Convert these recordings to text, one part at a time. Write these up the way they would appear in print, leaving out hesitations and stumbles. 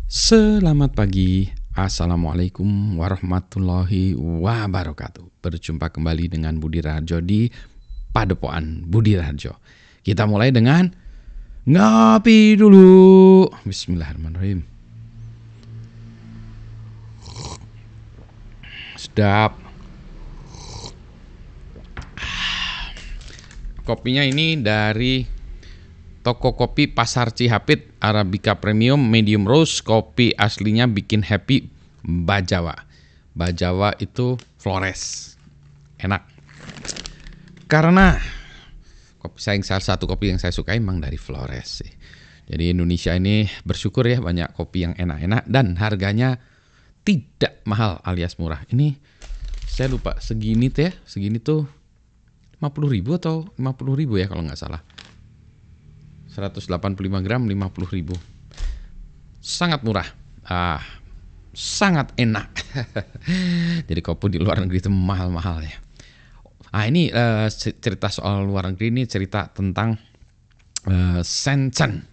Selamat pagi, Assalamualaikum warahmatullahi wabarakatuh. Berjumpa kembali dengan Budi Raharjo di Padepokan Budi Raharjo. Kita mulai dengan ngopi dulu. Bismillahirrahmanirrahim. Sedap. Kopinya ini dari toko kopi Pasar Cihapit, Arabica Premium Medium Roast. Kopi aslinya bikin happy, Bajawa. Bajawa itu Flores. Enak. Karena salah satu kopi yang saya suka emang dari Flores sih. Jadi Indonesia ini bersyukur ya, banyak kopi yang enak-enak dan harganya tidak mahal alias murah. Ini saya lupa segini tuh ya, segini tuh 50.000 atau 50.000 ya kalau nggak salah. 185 gram 50.000. Sangat murah. Sangat enak. Jadi kopi di luar negeri itu mahal-mahal ya. Ini cerita soal luar negeri, ini cerita tentang Shenzhen.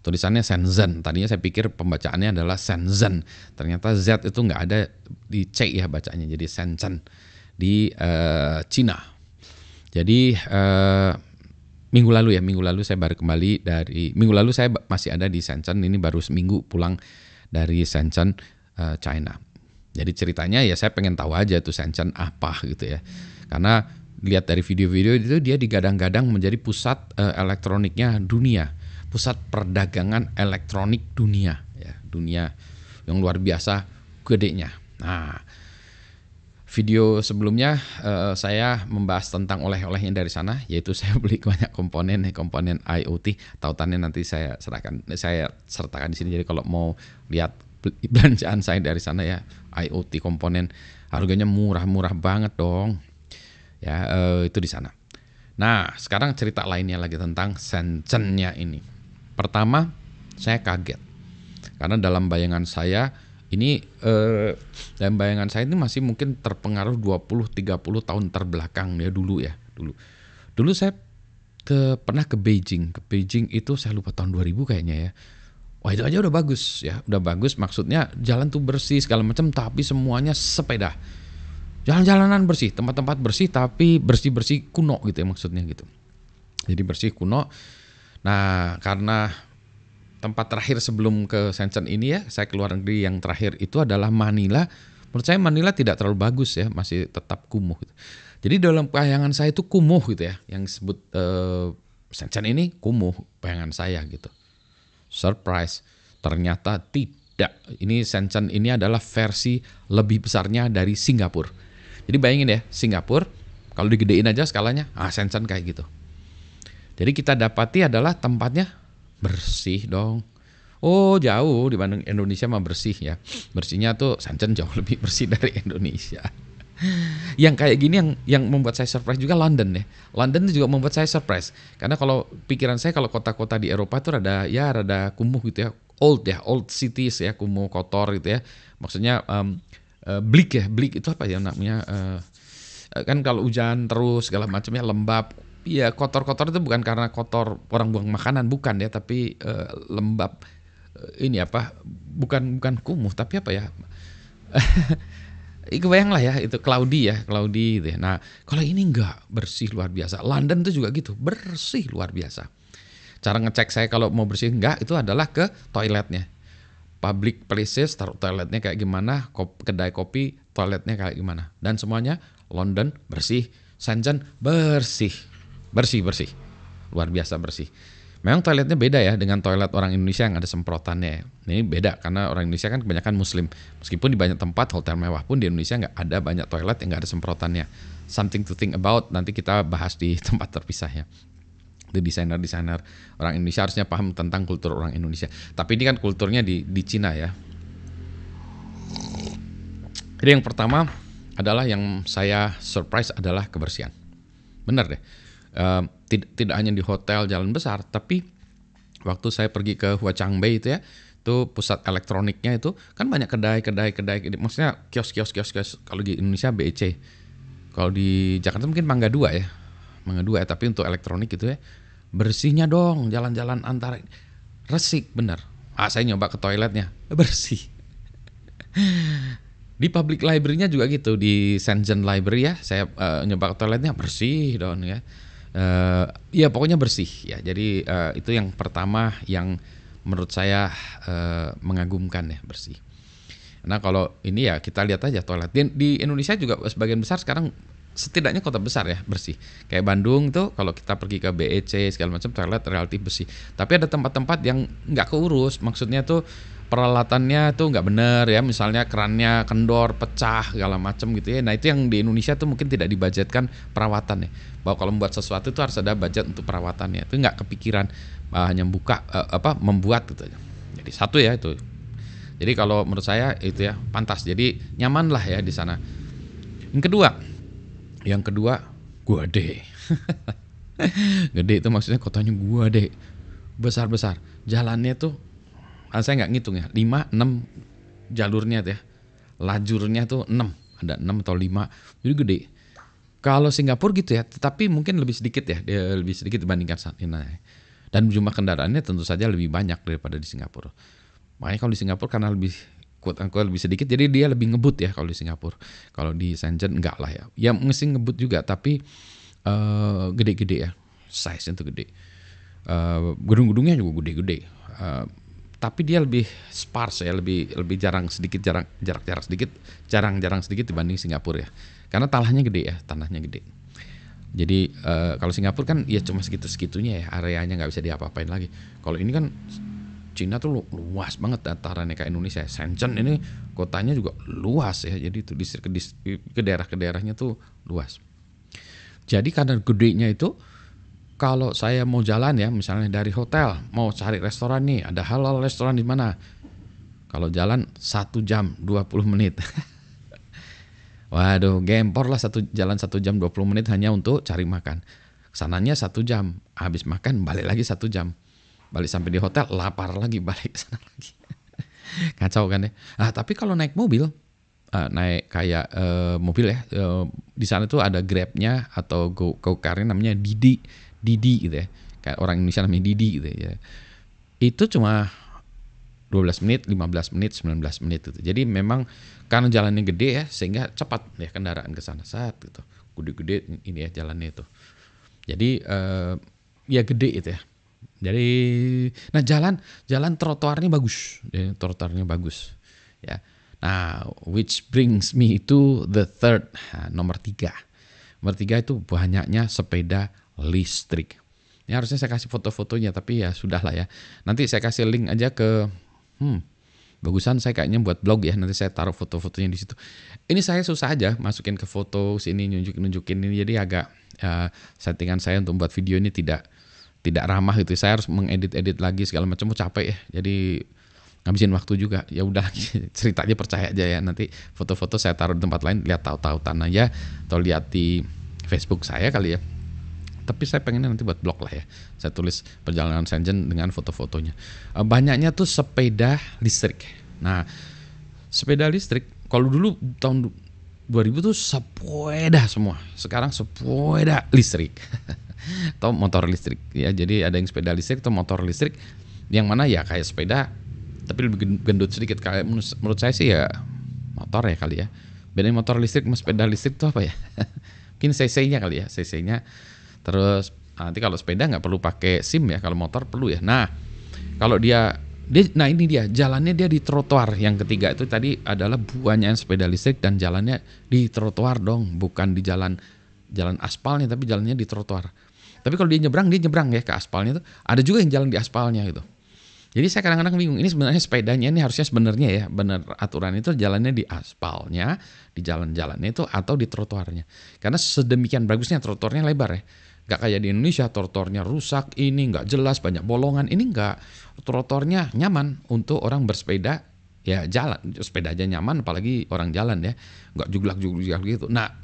Tulisannya Shenzhen. Tadinya saya pikir pembacaannya adalah Shenzhen. Ternyata Z itu nggak ada di C ya bacanya. Jadi Shenzhen di Cina. Jadi minggu lalu saya baru kembali dari, minggu lalu saya masih ada di Shenzhen, ini baru seminggu pulang dari Shenzhen, China. Jadi ceritanya ya saya pengen tahu aja tuh Shenzhen apa gitu ya. Karena lihat dari video-video itu dia digadang-gadang menjadi pusat elektroniknya dunia, pusat perdagangan elektronik dunia, ya, dunia yang luar biasa gedenya. Nah, video sebelumnya saya membahas tentang oleh-olehnya dari sana, yaitu saya beli banyak komponen IoT. Tautannya nanti saya sertakan di sini. Jadi kalau mau lihat belanjaan saya dari sana ya, IoT komponen harganya murah-murah banget dong. Ya, itu di sana. Nah, sekarang cerita lainnya lagi tentang Shenzhen-nya ini. Pertama, saya kaget. Karena dalam bayangan saya ini masih mungkin terpengaruh 20-30 tahun terbelakang ya dulu. Dulu saya pernah ke Beijing. Ke Beijing itu saya lupa tahun 2000 kayaknya ya. Wah, itu aja udah bagus ya. Udah bagus, maksudnya jalan tuh bersih segala macam, tapi semuanya sepeda. Jalan-jalanan bersih, tempat-tempat bersih, tapi bersih-bersih kuno gitu ya maksudnya gitu. Jadi bersih kuno. Nah, karena tempat terakhir sebelum ke Shenzhen ini ya, saya keluar negeri yang terakhir itu adalah Manila. Menurut saya Manila tidak terlalu bagus ya, masih tetap kumuh gitu. Jadi dalam bayangan saya itu kumuh gitu ya, yang disebut Shenzhen ini kumuh bayangan saya gitu. Surprise, ternyata tidak. Ini Shenzhen ini adalah versi lebih besarnya dari Singapura. Jadi bayangin ya, Singapura kalau digedein aja skalanya, Shenzhen kayak gitu. Jadi kita dapati adalah tempatnya bersih dong. Oh, jauh dibanding Indonesia mah bersih ya. Bersihnya tuh Shenzhen jauh lebih bersih dari Indonesia. Yang kayak gini yang membuat saya surprise juga London ya. London juga membuat saya surprise. Karena kalau pikiran saya kalau kota-kota di Eropa tuh rada kumuh gitu ya. Old cities ya, kumuh, kotor gitu ya. Maksudnya bleak ya. Bleak itu apa ya namanya? Kan kalau hujan terus segala macamnya lembab. Iya, kotor-kotor itu bukan karena kotor orang buang makanan, bukan ya, tapi lembab. Ini apa? Bukan kumuh, tapi apa ya? Kebayang lah ya, itu cloudy gitu ya. Nah, kalau ini enggak, bersih luar biasa. London itu juga gitu, bersih luar biasa. Cara ngecek saya kalau mau bersih enggak itu adalah ke toiletnya. Public places, taruh toiletnya kayak gimana, kedai kopi, toiletnya kayak gimana. Dan semuanya London bersih, Shenzhen bersih. Bersih. Luar biasa bersih. Memang toiletnya beda ya dengan toilet orang Indonesia yang ada semprotannya. Ini beda karena orang Indonesia kan kebanyakan muslim. Meskipun di banyak tempat hotel mewah pun di Indonesia nggak ada banyak toilet yang nggak ada semprotannya. Something to think about, nanti kita bahas di tempat terpisah ya. Itu desainer orang Indonesia harusnya paham tentang kultur orang Indonesia. Tapi ini kan kulturnya di Cina ya. Jadi yang pertama adalah yang saya surprise adalah kebersihan. Benar deh. Tidak hanya di hotel jalan besar, tapi waktu saya pergi ke Huaqiangbei itu ya, itu pusat elektroniknya itu kan banyak kedai, maksudnya kios. Kalau di Indonesia BEC, kalau di Jakarta mungkin Mangga 2 ya, tapi untuk elektronik gitu ya, bersihnya dong jalan-jalan antara resik bener. Saya nyoba ke toiletnya, bersih. Di public library-nya juga gitu, di Shenzhen Library ya, saya nyoba ke toiletnya bersih dong ya. Ya pokoknya bersih ya. Jadi itu yang pertama yang menurut saya mengagumkan ya, bersih. Nah kalau ini ya kita lihat aja toilet di Indonesia juga sebagian besar sekarang, setidaknya kota besar ya bersih. Kayak Bandung tuh kalau kita pergi ke BEC segala macam toilet relatif bersih. Tapi ada tempat-tempat yang nggak keurus, maksudnya tuh peralatannya tuh nggak bener ya, misalnya kerannya kendor, pecah segala macam gitu ya. Nah itu yang di Indonesia tuh mungkin tidak dibudgetkan perawatannya. Bahwa kalau membuat sesuatu itu harus ada budget untuk perawatannya. Itu nggak kepikiran hanya membuat gitu aja. Jadi satu ya itu. Jadi kalau menurut saya itu ya pantas. Jadi nyaman lah ya di sana. Yang kedua, gede. Gede itu maksudnya kotanya gede, besar-besar. Jalannya tuh, saya nggak ngitung ya, 5, 6 jalurnya tuh ya. Lajurnya tuh 6, ada 6 atau 5, jadi gede. Kalau Singapura gitu ya, tetapi mungkin lebih sedikit ya, lebih sedikit dibandingkan saat ini. Dan jumlah kendaraannya tentu saja lebih banyak daripada di Singapura. Makanya kalau di Singapura karena lebih lebih sedikit, jadi dia lebih ngebut ya kalau di Singapura. Kalau di Shenzhen enggak lah ya. Ya mesti ngebut juga, tapi gede-gede ya, size-nya tuh gede. Gedung-gedungnya juga gede-gede. Tapi dia lebih sparse ya, lebih jarang sedikit, jarak sedikit, jarang dibanding Singapura ya. Karena tanahnya gede. Jadi kalau Singapura kan ya cuma segitu-segitunya ya, areanya nggak bisa diapa-apain lagi. Kalau ini kan Cina tuh luas banget datarannya kayak Indonesia. Shenzhen ini kotanya juga luas ya. Jadi itu ke daerah-daerahnya tuh luas. Jadi karena gedenya itu, kalau saya mau jalan ya, misalnya dari hotel mau cari restoran nih, ada halal restoran di mana? Kalau jalan 1 jam 20 menit. Waduh, gempor lah jalan 1 jam 20 menit hanya untuk cari makan. Sananya 1 jam, habis makan balik lagi 1 jam. Balik sampai di hotel, lapar lagi, balik ke sana lagi. Kacau kan ya. Nah, tapi kalau naik mobil, naik kayak mobil ya, di sana tuh ada Grab-nya atau GoCar-nya namanya Didi gitu ya. Kayak orang Indonesia namanya Didi gitu ya. Itu cuma 12 menit, 15 menit, 19 menit gitu. Jadi memang karena jalannya gede ya, sehingga cepat ya kendaraan ke sana saat gitu. Gede-gede ini ya jalannya itu. Jadi ya gede itu ya. Jadi, nah jalan trotoarnya bagus, ya, ya. Nah, which brings me to the third, nomor 3. Nomor 3 itu banyaknya sepeda listrik. Ini harusnya saya kasih foto-fotonya, tapi ya sudah lah ya. Nanti saya kasih link aja ke, bagusan saya kayaknya buat blog ya. Nanti saya taruh foto-fotonya di situ. Ini saya susah aja masukin ke foto sini, nunjukin ini, jadi agak settingan saya untuk membuat video ini tidak ramah gitu. Saya harus mengedit lagi segala macam, capek ya. Jadi ngabisin waktu juga. Ya udah ceritanya percaya aja ya. Nanti foto-foto saya taruh di tempat lain, lihat tahu-tahutan aja atau lihat di Facebook saya kali ya. Tapi saya pengennya nanti buat blog lah ya. Saya tulis perjalanan Shenzhen dengan foto-fotonya. Banyaknya tuh sepeda listrik. Nah, sepeda listrik kalau dulu tahun 2000 tuh sepeda semua. Sekarang sepeda listrik. Atau motor listrik ya. Jadi ada yang sepeda listrik atau motor listrik, yang mana ya kayak sepeda tapi lebih gendut sedikit. Kayak menurut saya sih ya motor ya kali ya. Bedanya motor listrik sama sepeda listrik itu apa ya? Mungkin cc-nya kali ya, cc-nya. Terus nanti kalau sepeda nggak perlu pakai SIM ya, kalau motor perlu ya. Nah, kalau nah ini dia jalannya, dia di trotoar. Yang ketiga itu tadi adalah buahnya sepeda listrik dan jalannya di trotoar dong, bukan di jalan aspalnya, tapi jalannya di trotoar. Tapi kalau dia nyebrang ya ke aspalnya tuh. Ada juga yang jalan di aspalnya gitu. Jadi saya kadang-kadang bingung, ini sebenarnya sepedanya ini harusnya sebenarnya ya, benar aturan itu jalannya di aspalnya, di jalan-jalannya itu, atau di trotoarnya. Karena sedemikian bagusnya trotoarnya lebar ya. Gak kayak di Indonesia trotoarnya rusak, ini gak jelas, banyak bolongan. Ini gak, trotoarnya nyaman untuk orang bersepeda. Ya jalan, sepeda aja nyaman, apalagi orang jalan ya, nggak juglak gitu. Nah,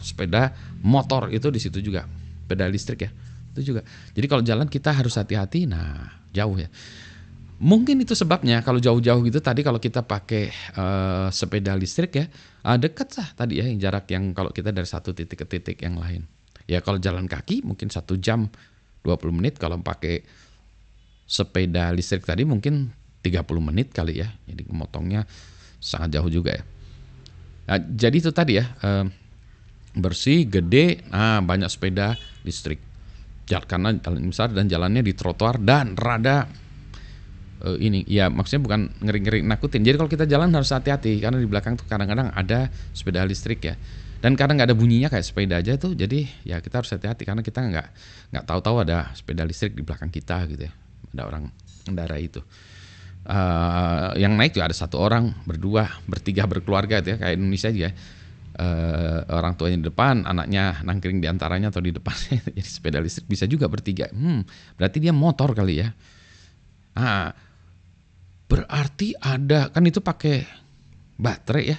sepeda motor itu di situ juga, sepeda listrik ya, itu juga. Jadi kalau jalan kita harus hati-hati. Nah, jauh ya. Mungkin itu sebabnya kalau jauh-jauh gitu tadi kalau kita pakai sepeda listrik ya, dekat lah tadi ya, jarak yang kalau kita dari satu titik ke titik yang lain. Ya kalau jalan kaki mungkin 1 jam 20 menit, kalau pakai sepeda listrik tadi mungkin 30 menit kali ya. Jadi memotongnya sangat jauh juga ya. Nah, jadi itu tadi ya, bersih, gede, banyak sepeda listrik. Karena jalan besar dan jalannya di trotoar dan rada ini ya, maksudnya bukan ngeri-ngeri nakutin. Jadi kalau kita jalan harus hati-hati karena di belakang tuh kadang-kadang ada sepeda listrik ya. Dan kadang nggak ada bunyinya kayak sepeda aja tuh, jadi ya kita harus hati-hati karena kita nggak tahu-tahu ada sepeda listrik di belakang kita gitu ya, ada orang mengendarai itu. Yang naik juga ada satu orang, berdua, bertiga, berkeluarga gitu ya, kayak Indonesia aja. Orang tuanya di depan, anaknya nangkring di antaranya atau di depannya. Jadi sepeda listrik bisa juga bertiga. Berarti dia motor kali ya. Berarti ada, kan itu pakai baterai ya,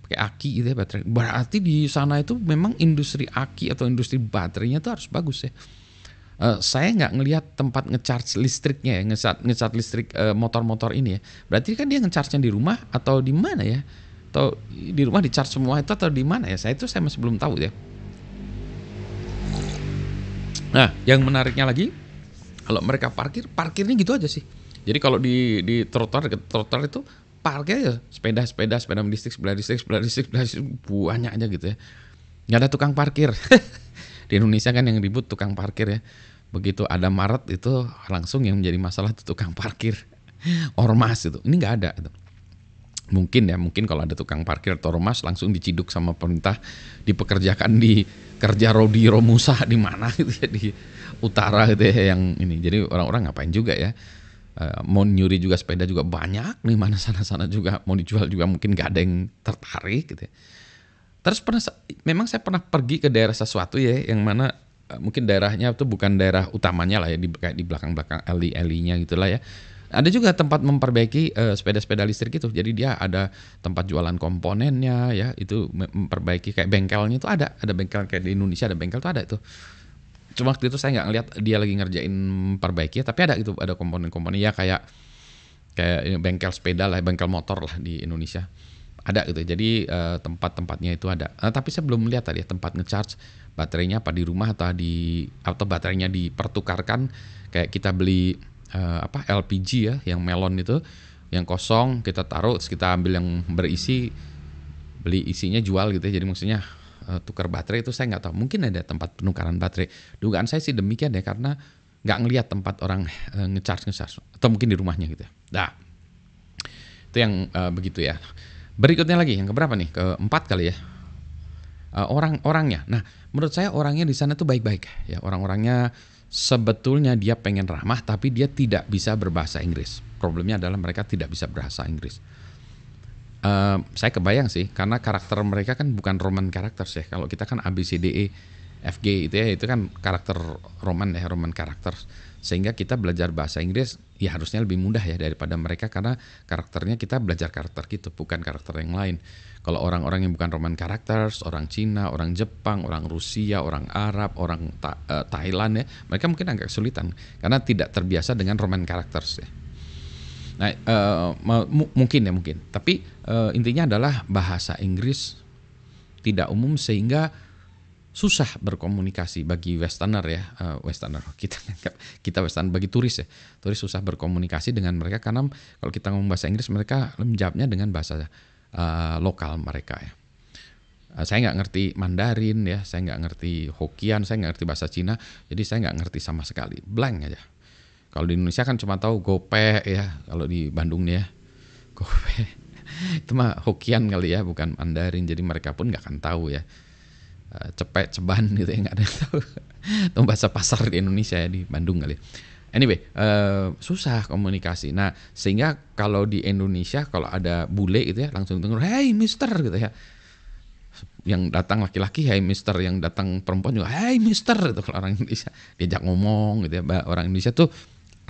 pakai aki gitu ya, baterai. Berarti di sana itu memang industri aki atau industri baterainya itu harus bagus ya. Saya nggak ngelihat tempat ngecharge listriknya ya, ngecharge listrik motor-motor ini ya. Berarti kan dia ngecharge-nya di rumah atau di mana ya? Atau di rumah di-charge semua itu atau di mana ya? Saya masih belum tahu ya. Nah, yang menariknya lagi, kalau mereka parkirnya gitu aja sih. Jadi kalau di trotoar itu parkir ya sepeda listrik banyak aja gitu ya. Nggak ada tukang parkir. Di Indonesia kan yang ribut tukang parkir ya. Begitu ada Maret itu langsung yang menjadi masalah itu tukang parkir. Ormas itu. Ini nggak ada gitu. Mungkin kalau ada tukang parkir atau ormas langsung diciduk sama pemerintah, dipekerjakan di kerja Rodi Romusa di mana gitu ya, di utara gitu ya yang ini. Jadi orang-orang ngapain juga ya. Mau nyuri juga sepeda juga banyak nih, mana sana juga mau dijual juga mungkin gak ada yang tertarik gitu ya. Terus memang saya pernah pergi ke daerah sesuatu ya yang mana mungkin daerahnya itu bukan daerah utamanya lah ya, kayak di belakang-belakang alley-alley-nya gitulah ya. Ada juga tempat memperbaiki sepeda-sepeda listrik itu. Jadi dia ada tempat jualan komponennya ya, itu memperbaiki kayak bengkelnya itu ada bengkel kayak di Indonesia ada bengkel tuh ada itu. Cuma waktu itu saya nggak ngeliat dia lagi ngerjain perbaiki, tapi ada gitu, ada komponen-komponen ya kayak bengkel sepeda lah, bengkel motor lah di Indonesia ada gitu. Jadi tempat-tempatnya itu ada. Tapi saya belum melihat tadi ya, tempat ngecharge baterainya apa di rumah atau baterainya dipertukarkan kayak kita beli LPG ya, yang melon itu, yang kosong kita taruh, terus kita ambil yang berisi, beli isinya jual gitu ya. Jadi maksudnya tukar baterai itu saya nggak tahu, mungkin ada tempat penukaran baterai. Dugaan saya sih demikian ya, karena nggak ngelihat tempat orang ngecharge atau mungkin di rumahnya gitu ya. Nah, itu yang begitu ya. Berikutnya lagi yang keberapa nih? Keempat kali ya. Orang-orangnya. Nah, menurut saya orangnya di sana tuh baik-baik ya. Orang-orangnya sebetulnya dia pengen ramah, tapi dia tidak bisa berbahasa Inggris. Problemnya adalah mereka tidak bisa bahasa Inggris. Saya kebayang sih, karena karakter mereka kan bukan Roman characters ya. Kalau kita kan ABCDE FG itu ya, itu kan karakter Roman ya, Roman characters. Sehingga kita belajar bahasa Inggris ya harusnya lebih mudah ya daripada mereka, karena karakternya kita belajar karakter gitu, bukan karakter yang lain. Kalau orang-orang yang bukan Roman characters, orang Cina, orang Jepang, orang Rusia, orang Arab, orang Thailand ya, mereka mungkin agak kesulitan karena tidak terbiasa dengan Roman characters ya. Nah, mungkin. Tapi intinya adalah bahasa Inggris tidak umum sehingga susah berkomunikasi bagi Westerner ya, Westerner kita Westerner, bagi turis ya, turis susah berkomunikasi dengan mereka karena kalau kita ngomong bahasa Inggris mereka menjawabnya dengan bahasa lokal mereka ya. Saya nggak ngerti Mandarin ya, saya nggak ngerti Hokkien, saya nggak ngerti bahasa Cina, jadi saya nggak ngerti sama sekali, blank aja. Kalau di Indonesia kan cuma tahu gope ya, kalau di Bandung nih ya, gope. Itu mah Hokkien kali ya, bukan Mandarin, jadi mereka pun nggak akan tahu ya. Cepet, ceban gitu ya, nggak ada yang tahu. Itu bahasa pasar di Indonesia ya, di Bandung kali. Anyway, susah komunikasi. Nah, sehingga kalau di Indonesia kalau ada bule gitu ya, langsung dengar, hey mister gitu ya. Yang datang laki-laki, hey mister, yang datang perempuan juga, hey mister, itu kalau orang Indonesia diajak ngomong gitu ya. Orang Indonesia tuh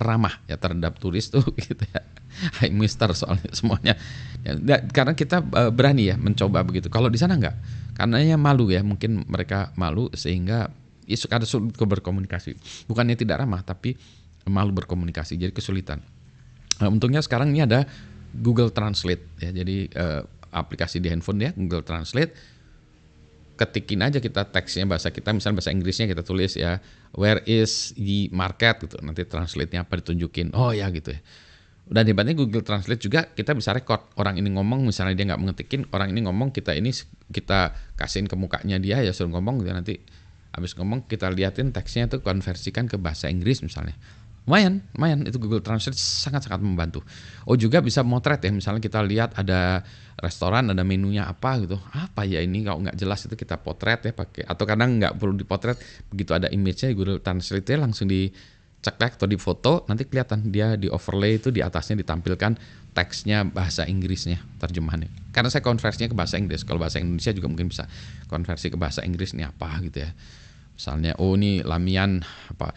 ramah ya terhadap turis tuh gitu ya. Hai mister soalnya semuanya ya, karena kita berani ya mencoba begitu. Kalau di sana enggak, karenanya malu ya, mungkin mereka malu sehingga ya ada sulit berkomunikasi. Bukannya tidak ramah tapi malu berkomunikasi, jadi kesulitan. Untungnya sekarang ini ada Google Translate ya, jadi aplikasi di handphone ya, Google Translate. Ketikin aja kita teksnya bahasa kita, misalnya bahasa Inggrisnya kita tulis ya, where is the market gitu, nanti translate-nya apa ditunjukin, oh ya gitu ya. Dan hebatnya Google Translate juga kita bisa record orang ini ngomong, misalnya dia nggak mengetikin, orang ini ngomong, kita kasihin ke mukanya dia ya suruh ngomong gitu, nanti habis ngomong kita liatin teksnya itu konversikan ke bahasa Inggris misalnya. Lumayan itu Google Translate sangat-sangat membantu. Oh juga bisa motret ya, misalnya kita lihat ada restoran, ada menunya apa gitu, apa ya ini kalau nggak jelas itu kita potret ya pakai, atau kadang nggak perlu dipotret, begitu ada image-nya Google Translate langsung dicek atau di foto, nanti kelihatan dia di overlay itu di atasnya ditampilkan teksnya bahasa Inggrisnya, terjemahannya. Karena saya konversinya ke bahasa Inggris, kalau bahasa Indonesia juga mungkin bisa konversi ke bahasa Inggris ini apa gitu ya. Misalnya ini lamian apa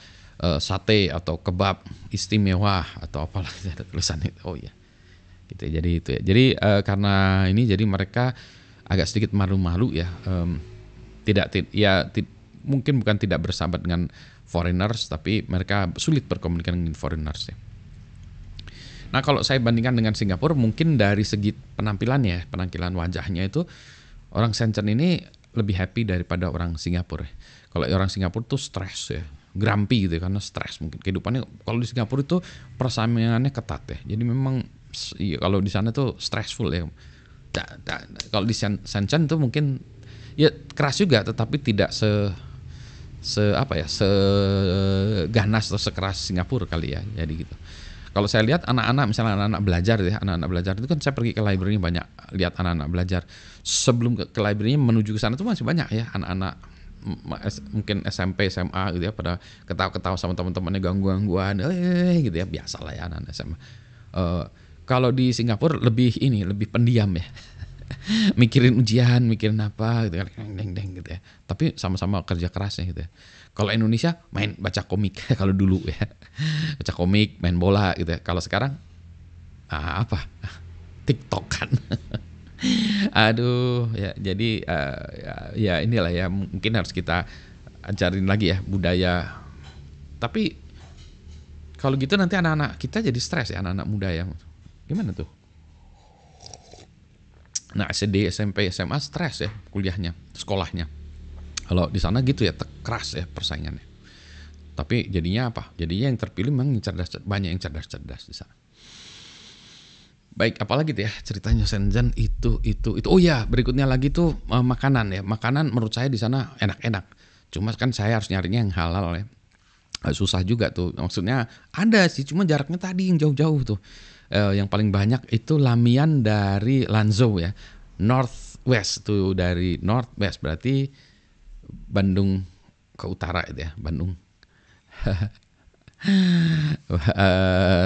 sate atau kebab istimewa atau apalah ada tulisan itu. Oh iya. Gitu ya. Jadi itu ya. Jadi karena ini jadi mereka agak sedikit malu-malu ya. Mungkin bukan tidak bersahabat dengan foreigners, tapi mereka sulit berkomunikasi dengan foreigners ya. Nah, kalau saya bandingkan dengan Singapura, mungkin dari segi penampilan wajahnya itu orang Shenzhen ini lebih happy daripada orang Singapura. Kalau orang Singapura tuh stres ya, grumpy gitu ya, karena stres mungkin kehidupannya. Kalau di Singapura itu persaingannya ketat ya. Jadi memang kalau di sana tuh stressful ya. Kalau di Shenzhen tuh mungkin ya keras juga, tetapi tidak seganas atau sekeras Singapura kali ya. Jadi gitu. Kalau saya lihat misalnya anak-anak belajar ya, anak-anak belajar itu kan saya pergi ke library banyak lihat anak-anak belajar. Sebelum ke library menuju ke sana tuh masih banyak ya anak-anak mungkin SMP, SMA gitu ya, pada ketawa-ketawa sama teman-temannya, gangguan gitu ya, biasalah ya anak-anak SMA. Kalau di Singapura lebih pendiam ya. Mikirin ujian, mikirin apa gitu kan, deng gitu ya. Tapi sama-sama kerja kerasnya gitu ya. Kalau Indonesia baca komik kalau dulu ya. Baca komik, main bola gitu ya. Kalau sekarang TikTok kan. Aduh ya, jadi ya inilah ya, mungkin harus kita ajarin lagi ya budaya. Tapi kalau gitu nanti anak-anak kita jadi stres ya, anak-anak muda ya. Gimana tuh? Nah, SD, SMP, SMA stres ya kuliahnya, sekolahnya. Kalau di sana gitu ya, keras ya persaingannya. Tapi jadinya apa? Jadinya yang terpilih memang banyak yang cerdas-cerdas di sana. Baik, apalagi tuh ya ceritanya Shenzhen itu. Oh ya, berikutnya lagi tuh makanan ya. Makanan menurut saya di sana enak-enak. Cuma kan saya harus nyarinya yang halal ya. Susah juga tuh. Maksudnya ada sih, cuma jaraknya tadi yang jauh-jauh tuh. Yang paling banyak itu lamian dari Lanzhou ya. Northwest tuh, dari Northwest berarti Bandung ke utara itu ya, Bandung.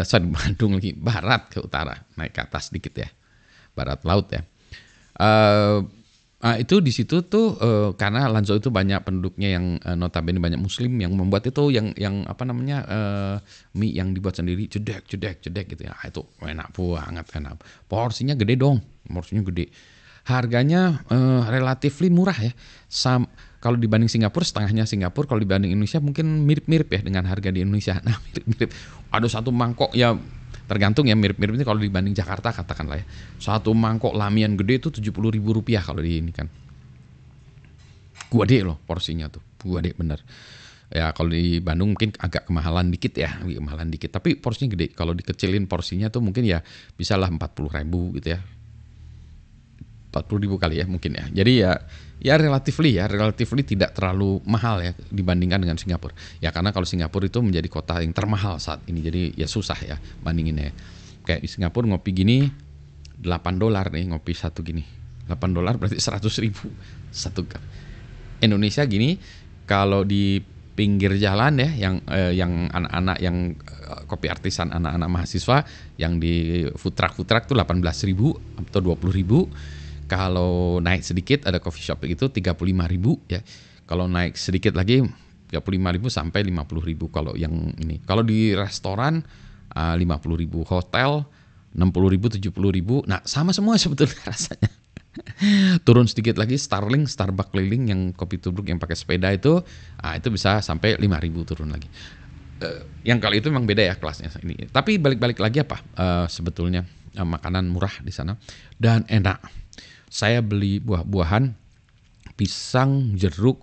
Bandung lagi barat ke utara, naik ke atas dikit ya, barat laut ya. Itu di situ tuh karena Lanzhou itu banyak penduduknya yang notabene banyak Muslim, yang membuat itu yang mie yang dibuat sendiri jedek gitu ya. Itu enak banget, enak. Porsinya gede dong, harganya relatifly murah ya. Kalau dibanding Singapura, setengahnya Singapura. Kalau dibanding Indonesia mungkin mirip-mirip ya dengan harga di Indonesia. Nah, mirip-mirip. Ada satu mangkok ya, tergantung ya, mirip-mirip ini kalau dibanding Jakarta katakanlah ya. Satu mangkok lamian gede itu Rp70.000 kalau di ini kan. Gede loh porsinya tuh, gede bener. Ya kalau di Bandung mungkin agak kemahalan dikit ya, tapi porsinya gede. Kalau dikecilin porsinya tuh mungkin ya bisalah 40.000 gitu ya. 40.000 kali ya mungkin ya. Jadi ya relatively tidak terlalu mahal ya dibandingkan dengan Singapura. Ya karena kalau Singapura itu menjadi kota yang termahal saat ini. Jadi ya susah ya bandinginnya. Kayak di Singapura ngopi gini $8 nih, ngopi satu gini. $8 berarti 100.000 satu cup. Indonesia gini kalau di pinggir jalan ya, yang anak-anak yang kopi artisan, anak-anak mahasiswa yang di food truck tuh 18.000 atau 20.000. Kalau naik sedikit ada coffee shop itu 35.000 ya. Kalau naik sedikit lagi 35.000 sampai 50.000 kalau yang ini. Kalau di restoran 50.000, hotel 60.000, 70.000. Nah, sama semua sebetulnya rasanya. Turun sedikit lagi Starbucks keliling yang kopi tubruk yang pakai sepeda itu bisa sampai 5.000 turun lagi. Yang kali itu memang beda ya kelasnya ini. Tapi balik lagi apa? Sebetulnya makanan murah di sana dan enak. Saya beli buah-buahan, pisang, jeruk,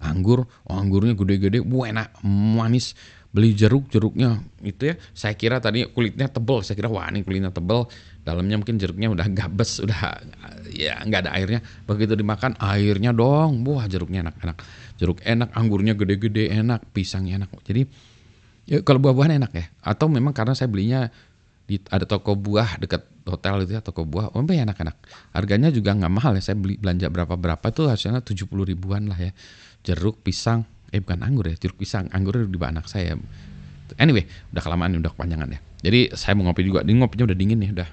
anggur. Anggurnya gede-gede, enak, manis. beli jeruknya itu ya, saya kira tadi kulitnya tebel, saya kira wah ini kulitnya tebel, dalamnya mungkin jeruknya udah gabes, udah ya nggak ada airnya. Begitu dimakan airnya dong, wah jeruknya enak-enak, jeruk enak, anggurnya gede-gede enak, pisangnya enak. Jadi ya kalau buah-buahan enak ya. Atau memang karena saya belinya ada toko buah dekat hotel itu ya, toko buah, enak-enak. Harganya juga nggak mahal ya, saya beli belanja berapa tuh hasilnya 70 ribuan lah ya. Jeruk, pisang, bukan anggur ya, jeruk pisang, anggurnya di anak saya. Anyway, udah kelamaan, udah kepanjangan ya. Jadi saya mau ngopi juga, ini ngopinya udah dingin nih, udah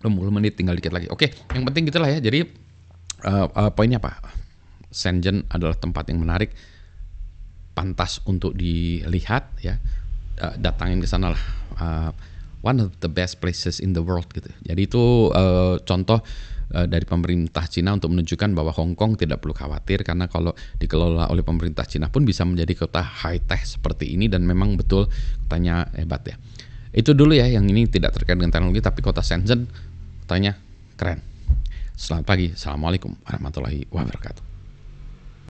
20 menit tinggal dikit lagi. Oke, yang penting gitulah ya. Jadi poinnya apa? Shenzhen adalah tempat yang menarik, pantas untuk dilihat ya. Datangin ke sana lah. One of the best places in the world gitu. Jadi itu contoh dari pemerintah Cina untuk menunjukkan bahwa Hong Kong tidak perlu khawatir, karena kalau dikelola oleh pemerintah Cina pun bisa menjadi kota high tech seperti ini, dan memang betul kotanya hebat ya. Itu dulu ya, yang ini tidak terkait dengan teknologi, tapi kota Shenzhen kotanya keren. Selamat pagi, assalamualaikum warahmatullahi wabarakatuh.